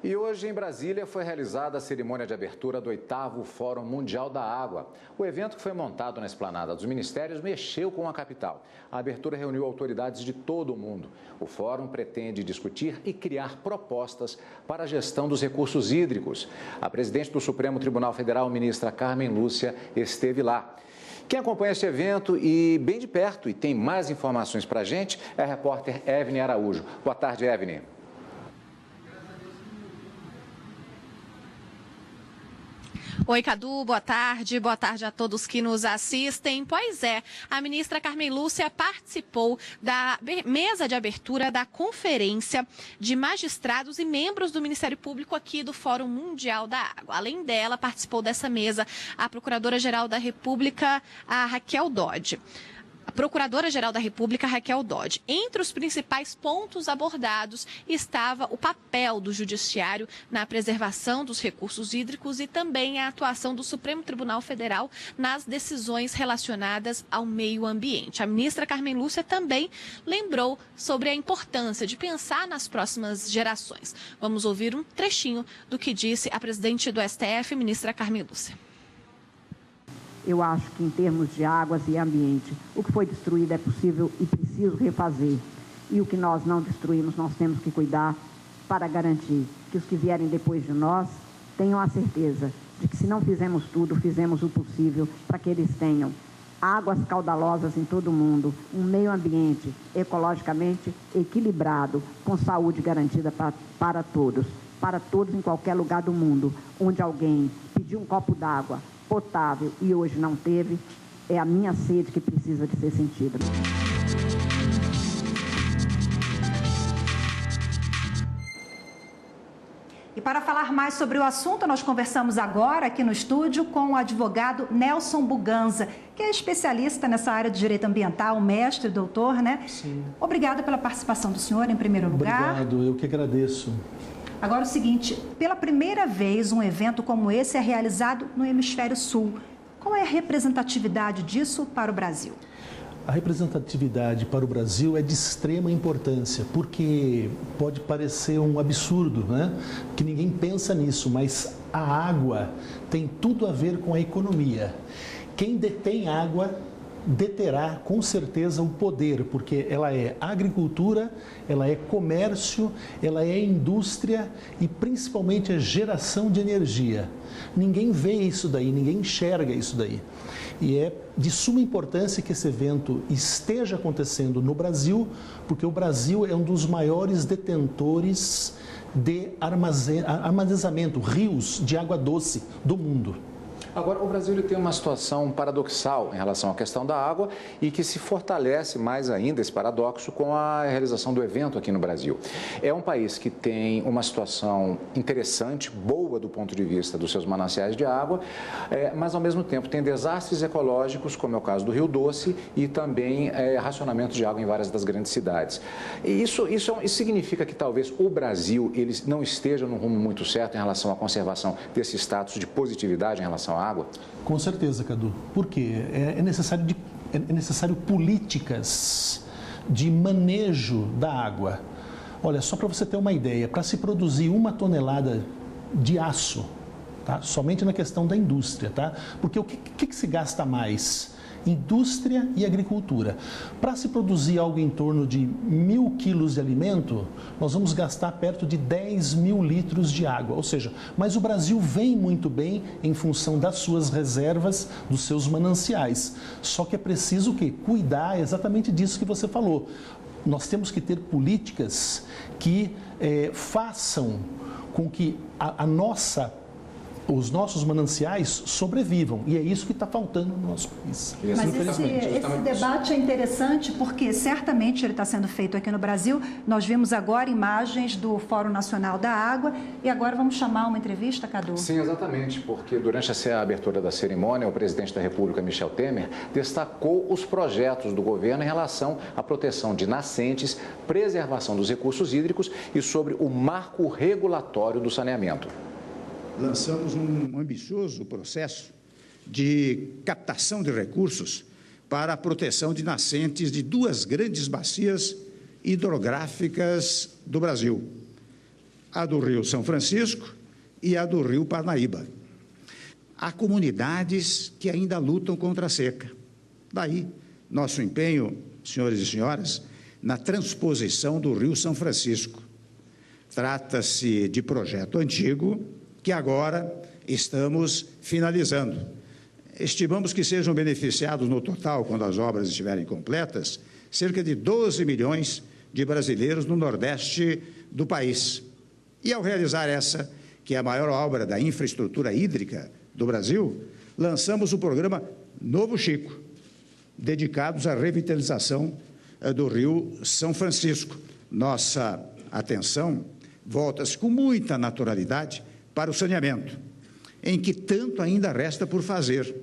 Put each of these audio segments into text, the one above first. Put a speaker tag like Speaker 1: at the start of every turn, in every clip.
Speaker 1: E hoje em Brasília foi realizada a cerimônia de abertura do 8º Fórum Mundial da Água. O evento, que foi montado na esplanada dos ministérios, mexeu com a capital. A abertura reuniu autoridades de todo o mundo. O fórum pretende discutir e criar propostas para a gestão dos recursos hídricos. A presidente do Supremo Tribunal Federal, ministra Carmen Lúcia, esteve lá. Quem acompanha este evento e bem de perto e tem mais informações para a gente é a repórter Evne Araújo. Boa tarde, Evne.
Speaker 2: Oi, Cadu, boa tarde a todos que nos assistem. Pois é, a ministra Carmen Lúcia participou da mesa de abertura da Conferência de Magistrados e Membros do Ministério Público aqui do Fórum Mundial da Água. Além dela, participou dessa mesa a Procuradora-Geral da República, a Raquel Dodge. A Procuradora-Geral da República, Raquel Dodge. Entre os principais pontos abordados estava o papel do Judiciário na preservação dos recursos hídricos e também a atuação do Supremo Tribunal Federal nas decisões relacionadas ao meio ambiente. A ministra Carmen Lúcia também lembrou sobre a importância de pensar nas próximas gerações. Vamos ouvir um trechinho do que disse a presidente do STF, ministra Carmen Lúcia.
Speaker 3: Eu acho que, em termos de águas e ambiente, o que foi destruído é possível e preciso refazer. E o que nós não destruímos, nós temos que cuidar para garantir que os que vierem depois de nós tenham a certeza de que, se não fizemos tudo, fizemos o possível para que eles tenham águas caudalosas em todo o mundo, um meio ambiente ecologicamente equilibrado, com saúde garantida para todos em qualquer lugar do mundo, onde alguém pediu um copo d'água potável e hoje não teve, é a minha sede que precisa de ser sentida.
Speaker 4: E para falar mais sobre o assunto, nós conversamos agora aqui no estúdio com o advogado Nelson Buganza, que é especialista nessa área de direito ambiental, mestre, doutor, né?
Speaker 5: Sim.
Speaker 4: Obrigada pela participação do senhor, em primeiro lugar.
Speaker 5: Obrigado, eu que agradeço.
Speaker 4: Agora, o seguinte, pela primeira vez um evento como esse é realizado no Hemisfério Sul. Qual é a representatividade disso para o Brasil?
Speaker 5: A representatividade para o Brasil é de extrema importância, porque pode parecer um absurdo, né? Que ninguém pensa nisso, mas a água tem tudo a ver com a economia. Quem detém água deterá com certeza o poder, porque ela é agricultura, ela é comércio, ela é indústria e principalmente a geração de energia. Ninguém vê isso daí, ninguém enxerga isso daí. E é de suma importância que esse evento esteja acontecendo no Brasil, porque o Brasil é um dos maiores detentores de armazenamento, rios de água doce do mundo.
Speaker 1: Agora, o Brasil ele tem uma situação paradoxal em relação à questão da água e que se fortalece mais ainda esse paradoxo com a realização do evento aqui no Brasil. É um país que tem uma situação interessante, boa do ponto de vista dos seus mananciais de água, mas ao mesmo tempo tem desastres ecológicos, como é o caso do Rio Doce, e também racionamento de água em várias das grandes cidades. E isso significa que talvez o Brasil ele não esteja num rumo muito certo em relação à conservação desse status de positividade em relação à água?
Speaker 5: Com certeza, Cadu. Por quê? É necessário políticas de manejo da água. Olha, só para você ter uma ideia, para se produzir 1 tonelada de aço, tá? Somente na questão da indústria, tá? Porque o que se gasta mais? Indústria e agricultura. Para se produzir algo em torno de 1.000 quilos de alimento, nós vamos gastar perto de 10.000 litros de água. Ou seja, mas o Brasil vem muito bem em função das suas reservas, dos seus mananciais. Só que é preciso cuidar exatamente disso que você falou. Nós temos que ter políticas que façam com que os nossos mananciais sobrevivam. E é isso que está faltando no nosso país.
Speaker 4: Mas esse debate é interessante porque certamente ele está sendo feito aqui no Brasil. Nós vimos agora imagens do Fórum Nacional da Água e agora vamos chamar uma entrevista, Cadu?
Speaker 1: Sim, exatamente, porque durante a abertura da cerimônia, o presidente da República, Michel Temer, destacou os projetos do governo em relação à proteção de nascentes, preservação dos recursos hídricos e sobre o marco regulatório do saneamento.
Speaker 6: Lançamos um ambicioso processo de captação de recursos para a proteção de nascentes de 2 grandes bacias hidrográficas do Brasil. a do Rio São Francisco e a do Rio Parnaíba. Há comunidades que ainda lutam contra a seca. Daí, nosso empenho, senhores e senhoras, na transposição do Rio São Francisco. Trata-se de projeto antigo que agora estamos finalizando. Estimamos que sejam beneficiados no total, quando as obras estiverem completas, cerca de 12 milhões de brasileiros no Nordeste do país. E ao realizar essa, que é a maior obra da infraestrutura hídrica do Brasil, lançamos o programa Novo Chico, dedicados à revitalização do Rio São Francisco. Nossa atenção volta-se com muita naturalidade para o saneamento, em que tanto ainda resta por fazer.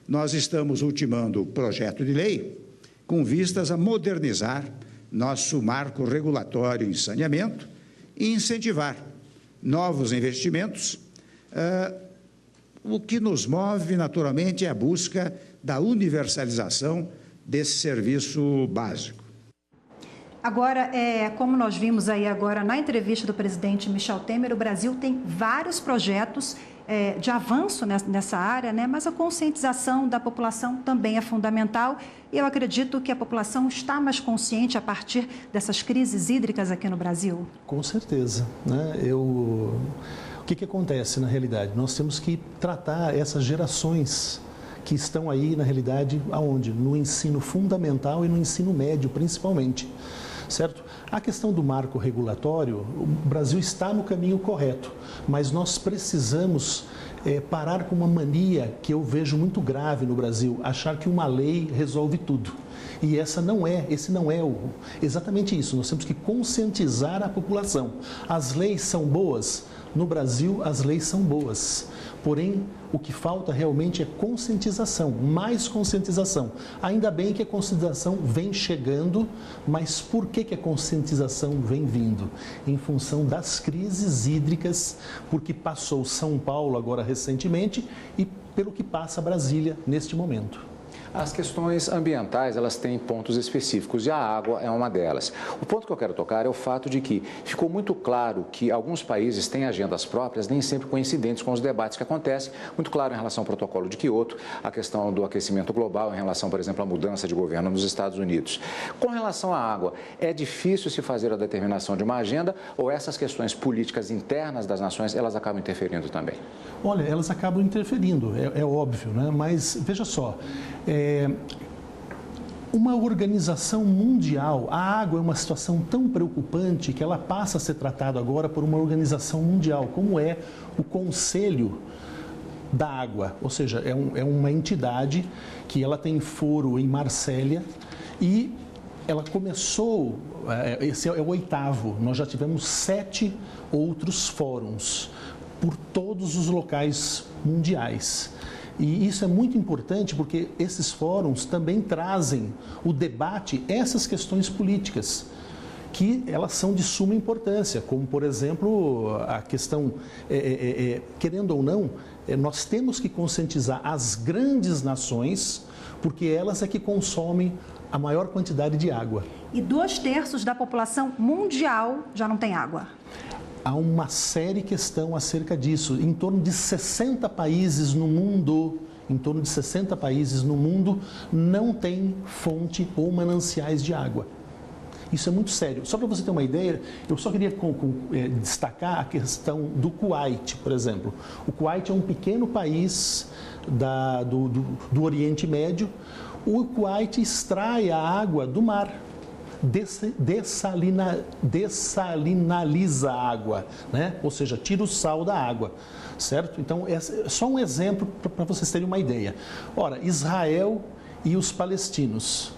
Speaker 6: Nós estamos ultimando o projeto de lei com vistas a modernizar nosso marco regulatório em saneamento e incentivar novos investimentos. O que nos move, naturalmente, é a busca da universalização desse serviço básico.
Speaker 4: Agora, como nós vimos aí agora na entrevista do presidente Michel Temer, o Brasil tem vários projetos de avanço nessa área, né? Mas a conscientização da população também é fundamental e eu acredito que a população está mais consciente a partir dessas crises hídricas aqui no Brasil.
Speaker 5: Com certeza, né? O que acontece na realidade? Nós temos que tratar essas gerações que estão aí, na realidade, aonde? No ensino fundamental e no ensino médio, principalmente, certo? A questão do marco regulatório, o Brasil está no caminho correto, mas nós precisamos parar com uma mania que eu vejo muito grave no Brasil, achar que uma lei resolve tudo. E esse não é exatamente isso. Nós temos que conscientizar a população. As leis são boas? No Brasil, as leis são boas. Porém, o que falta realmente é conscientização, mais conscientização. Ainda bem que a conscientização vem chegando, mas por que a conscientização vem vindo? Em função das crises hídricas, porque passou São Paulo agora recentemente e pelo que passa Brasília neste momento.
Speaker 1: As questões ambientais, elas têm pontos específicos e a água é uma delas. O ponto que eu quero tocar é o fato de que ficou muito claro que alguns países têm agendas próprias, nem sempre coincidentes com os debates que acontecem. Muito claro em relação ao protocolo de Quioto, a questão do aquecimento global, em relação, por exemplo, à mudança de governo nos Estados Unidos. Com relação à água, é difícil se fazer a determinação de uma agenda ou essas questões políticas internas das nações, elas acabam interferindo também?
Speaker 5: Olha, elas acabam interferindo, é óbvio, né? Mas veja só, uma organização mundial, a água é uma situação tão preocupante que ela passa a ser tratada agora por uma organização mundial, como é o Conselho da Água, ou seja, é uma entidade que ela tem foro em Marsella e ela começou, esse é o 8º, nós já tivemos 7 outros fóruns por todos os locais mundiais. E isso é muito importante porque esses fóruns também trazem o debate, essas questões políticas, que elas são de suma importância, como, por exemplo, a questão, querendo ou não, nós temos que conscientizar as grandes nações, porque elas é que consomem a maior quantidade de água.
Speaker 4: E 2/3 da população mundial já não tem água.
Speaker 5: Há uma séria questão acerca disso. Em torno de 60 países no mundo, não tem fonte ou mananciais de água. Isso é muito sério. Só para você ter uma ideia, eu só queria destacar a questão do Kuwait, por exemplo. O Kuwait é um pequeno país do Oriente Médio. O Kuwait extrai a água do mar. Dessalinaliza a água, né? Ou seja, tira o sal da água, certo? Então, é só um exemplo para vocês terem uma ideia. Ora, Israel e os palestinos.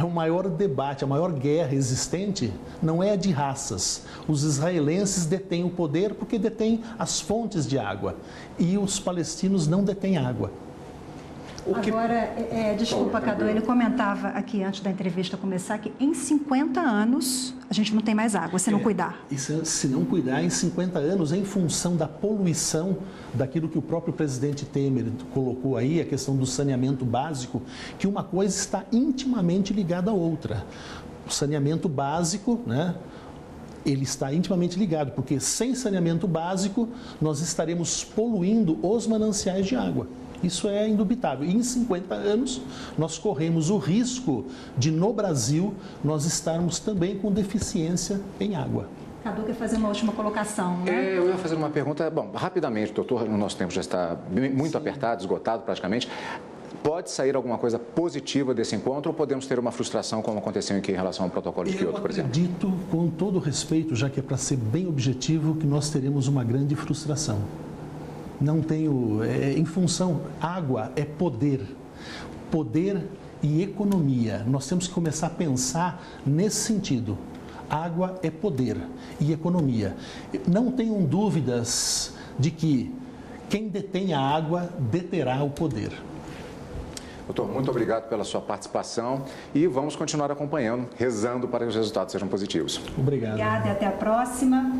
Speaker 5: O maior debate, a maior guerra existente não é a de raças. Os israelenses detêm o poder porque detêm as fontes de água e os palestinos não detêm água.
Speaker 4: Agora, desculpa, Cadu, ele comentava aqui antes da entrevista começar que em 50 anos a gente não tem mais água, se não cuidar.
Speaker 5: Se não cuidar, em 50 anos, em função da poluição, daquilo que o próprio presidente Temer colocou aí, a questão do saneamento básico, que uma coisa está intimamente ligada à outra. O saneamento básico, né? Ele está intimamente ligado, porque sem saneamento básico nós estaremos poluindo os mananciais de água. Isso é indubitável. E em 50 anos nós corremos o risco de, no Brasil, nós estarmos também com deficiência em água.
Speaker 4: Cadu quer fazer uma última colocação, né?
Speaker 1: Eu ia fazer uma pergunta, bom, rapidamente, doutor, o nosso tempo já está muito apertado, esgotado praticamente. Pode sair alguma coisa positiva desse encontro ou podemos ter uma frustração como aconteceu aqui em relação ao protocolo de Kyoto, por exemplo?
Speaker 5: Eu acredito, com todo respeito, já que é para ser bem objetivo, que nós teremos uma grande frustração. Não tenho, em função, água é poder e economia. Nós temos que começar a pensar nesse sentido. Água é poder e economia. Não tenham dúvidas de que quem detém a água deterá o poder.
Speaker 1: Doutor, muito obrigado pela sua participação e vamos continuar acompanhando, rezando para que os resultados sejam positivos.
Speaker 5: Obrigado.
Speaker 4: Obrigada e até a próxima.